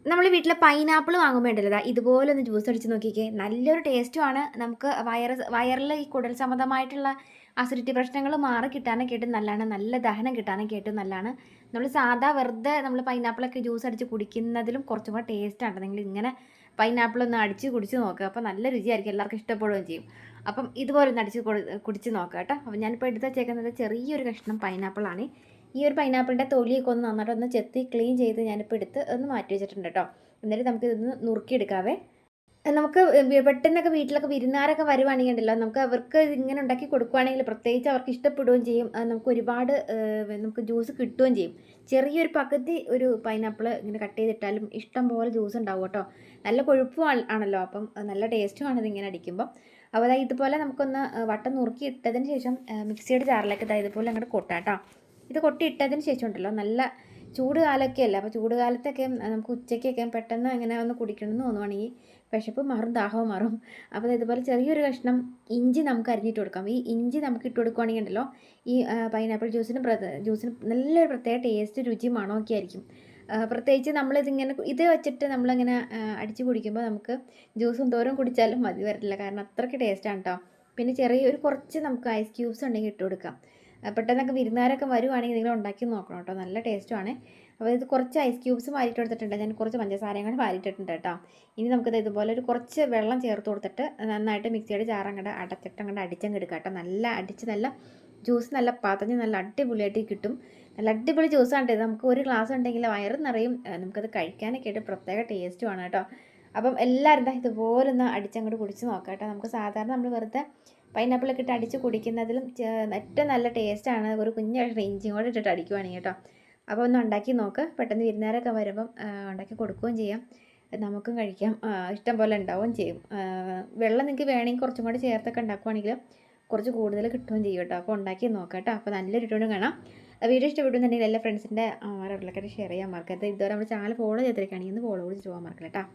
നമ്മൾ വീട്ടിൽ പൈനാപ്പിൾ വാങ്ങുമ്പോൾ ഉണ്ടല്ലോ ഇതുപോലെ ഒന്ന് ജ്യൂസ് അടിച്ച് നോക്കിക്കേ, നല്ലൊരു ടേസ്റ്റുമാണ്. നമുക്ക് വയറിൽ ഈ കുടൽ സംബന്ധമായിട്ടുള്ള അസിഡിറ്റി പ്രശ്നങ്ങൾ മാറി കിട്ടാനൊക്കെ ആയിട്ട് നല്ലതാണ്, നല്ല ദഹനം കിട്ടാനൊക്കെ ആയിട്ട് നല്ലതാണ്. നമ്മൾ സാധാ വെറുതെ നമ്മൾ പൈനാപ്പിളൊക്കെ ജ്യൂസ് അടിച്ച് കുടിക്കുന്നതിലും കുറച്ചും കൂടെ ടേസ്റ്റാണ്. നിങ്ങൾ ഇങ്ങനെ പൈനാപ്പിൾ ഒന്ന് അടിച്ച് കുടിച്ച് നോക്കുക, അപ്പോൾ നല്ല രുചിയായിരിക്കും, എല്ലാവർക്കും ഇഷ്ടപ്പെടുകയും ചെയ്യും. അപ്പം ഇതുപോലെ ഒന്ന് അടിച്ച് കുടിച്ച് നോക്കുക കേട്ടോ. അപ്പം ഞാനിപ്പോൾ എടുത്ത് വെച്ചേക്കുന്നത് ചെറിയൊരു കഷ്ണം പൈനാപ്പിളാണ്. ഈ ഒരു പൈനാപ്പിളിൻ്റെ തൊലിയൊക്കെ ഒന്ന് നന്നായിട്ട് ഒന്ന് ചെത്തി ക്ലീൻ ചെയ്ത് ഞാനിപ്പോൾ എടുത്ത് ഒന്ന് മാറ്റി വെച്ചിട്ടുണ്ട് കേട്ടോ. എന്നിട്ട് നമുക്ക് ഇതൊന്ന് നുറുക്കിയെടുക്കാവേ. നമുക്ക് പെട്ടെന്നൊക്കെ വീട്ടിലൊക്കെ വിരുന്നുകാരൊക്കെ വരുവാണെങ്കിൽ ഉണ്ടല്ലോ, നമുക്ക് അവർക്ക് ഇങ്ങനെ ഉണ്ടാക്കി കൊടുക്കുവാണെങ്കിൽ പ്രത്യേകിച്ച് അവർക്ക് ഇഷ്ടപ്പെടുകയും ചെയ്യും. നമുക്ക് ഒരുപാട് നമുക്ക് ജ്യൂസ് കിട്ടുകയും ചെയ്യും. ചെറിയൊരു പകുതി ഒരു പൈനാപ്പിൾ ഇങ്ങനെ കട്ട് ചെയ്തിട്ടാലും ഇഷ്ടം പോലെ ജ്യൂസ് ഉണ്ടാവും കേട്ടോ. നല്ല കൊഴുപ്പും ആണല്ലോ, അപ്പം നല്ല ടേസ്റ്റുമാണ് ഇതിങ്ങനെ അടിക്കുമ്പോൾ. അപ്പോൾ അതായത് ഇതുപോലെ നമുക്കൊന്ന് വട്ടം നുറുക്കി ഇട്ടതിന് ശേഷം മിക്സിയുടെ ജാറിലേക്ക് ഇതുപോലെ അങ്ങോട്ട് കൊട്ടാം കേട്ടോ. ഇത് കൊട്ടി ഇട്ടതിന് ശേഷം ഉണ്ടല്ലോ, നല്ല ചൂട് കാലമൊക്കെ അല്ല, അപ്പോൾ ചൂട് കാലത്തൊക്കെ നമുക്ക് ഉച്ചയ്ക്കൊക്കെ പെട്ടെന്ന് ഇങ്ങനെ ഒന്ന് കുടിക്കണമെന്ന് തോന്നുവാണെങ്കിൽ വിശപ്പ് മാറും, ദാഹവും മാറും. അപ്പോൾ ഇതുപോലെ ചെറിയൊരു കഷ്ണം ഇഞ്ചി നമുക്ക് അരിഞ്ഞിട്ട് കൊടുക്കാം. ഈ ഇഞ്ചി നമുക്ക് ഇട്ട് കൊടുക്കുവാണെങ്കിൽ ഉണ്ടല്ലോ, ഈ പൈനാപ്പിൾ ജ്യൂസിന് നല്ലൊരു പ്രത്യേക ടേസ്റ്റ്, രുചി, മണമൊക്കെ ആയിരിക്കും. പ്രത്യേകിച്ച് നമ്മളിതിങ്ങനെ ഇത് വെച്ചിട്ട് നമ്മളിങ്ങനെ അടിച്ച് കുടിക്കുമ്പോൾ നമുക്ക് ജ്യൂസും തോറും കുടിച്ചാലും മതി വരില്ല, കാരണം അത്രയ്ക്ക് ടേസ്റ്റാണ് കേട്ടോ. പിന്നെ ചെറിയൊരു കുറച്ച് നമുക്ക് ഐസ് ക്യൂബ്സ് ഉണ്ടെങ്കിൽ ഇട്ട് കൊടുക്കാം. പെട്ടെന്നൊക്കെ വിരുന്നുകാരൊക്കെ വരുവാണെങ്കിൽ നിങ്ങൾ ഉണ്ടാക്കി നോക്കണം കേട്ടോ, നല്ല ടേസ്റ്റുമാണ്. അപ്പോൾ ഇത് കുറച്ച് ഐസ് ക്യൂബ്സ് വാരിയിട്ട് കൊടുത്തിട്ടുണ്ട്, ഞാൻ കുറച്ച് പഞ്ചസാരയും കൂടെ വാരിയിട്ടിട്ടുണ്ട് കേട്ടോ. ഇനി നമുക്കിത് ഇതുപോലെ ഒരു കുറച്ച് വെള്ളം ചേർത്ത് കൊടുത്തിട്ട് നന്നായിട്ട് മിക്സിയുടെ ജാർ അങ്ങോട്ട് അടച്ചിട്ട് അങ്ങോട്ട് അടിച്ചങ്ങ് എടുക്കാം കേട്ടോ. നല്ല അടിച്ച് നല്ല ജ്യൂസ് നല്ല പതഞ്ഞ് നല്ല അടിപൊളിയായിട്ട് കിട്ടും. നല്ല അടിപൊളി ജ്യൂസാണ് ഇത്. നമുക്ക് ഒരു ഗ്ലാസ് ഉണ്ടെങ്കിൽ വയറ് നിറയും, നമുക്കത് കഴിക്കാനൊക്കെ ആയിട്ട് പ്രത്യേക ടേസ്റ്റുമാണ് കേട്ടോ. അപ്പം എല്ലാവരും ഇതുപോലെ ഒന്ന് അടിച്ചങ്ങോട്ട് കുടിച്ച് നോക്കാം കേട്ടോ. നമുക്ക് സാധാരണ നമ്മൾ വെറുതെ പൈനാപ്പിളൊക്കെ ഇട്ട് അടിച്ച് കുടിക്കുന്നതിലും ഏറ്റവും നല്ല ടേസ്റ്റാണ് ഒരു കുഞ്ഞ് കഷ്ണം ഇഞ്ചിയും കൂടെ ഇട്ടിട്ട് അടിക്കുവാണെങ്കിൽ കേട്ടോ. അപ്പോൾ ഒന്ന് ഉണ്ടാക്കി നോക്ക്, പെട്ടെന്ന് വിരുന്നുകാരൊക്കെ വരുമ്പം ഉണ്ടാക്കി കൊടുക്കുകയും ചെയ്യാം, നമുക്കും കഴിക്കാം, ഇഷ്ടം പോലെ ഉണ്ടാവുകയും ചെയ്യും. വെള്ളം നിങ്ങൾക്ക് വേണമെങ്കിൽ കുറച്ചും കൂടി ചേർത്തൊക്കെ ഉണ്ടാക്കുവാണെങ്കിൽ കുറച്ച് കൂടുതൽ കിട്ടുകയും ചെയ്യും കേട്ടോ. അപ്പോൾ ഉണ്ടാക്കി നോക്കാം കേട്ടോ. അപ്പോൾ നല്ലൊരു ഇട്ടുകൊണ്ട് കാണാം. വീഡിയോ ഇഷ്ടപ്പെട്ടുന്നുണ്ടെങ്കിൽ എല്ലാ ഫ്രണ്ട്സിൻ്റെ ആരോടൊക്കെ ഷെയർ ചെയ്യാൻ മറക്കരുത്. ഇതുവരെ നമ്മുടെ ചാനൽ ഫോളോ ചെയ്തിരിക്കുകയാണെങ്കിൽ ഒന്ന് ഫോളോ ചെയ്ത് പോകാൻ മറക്കില്ല കേട്ടോ.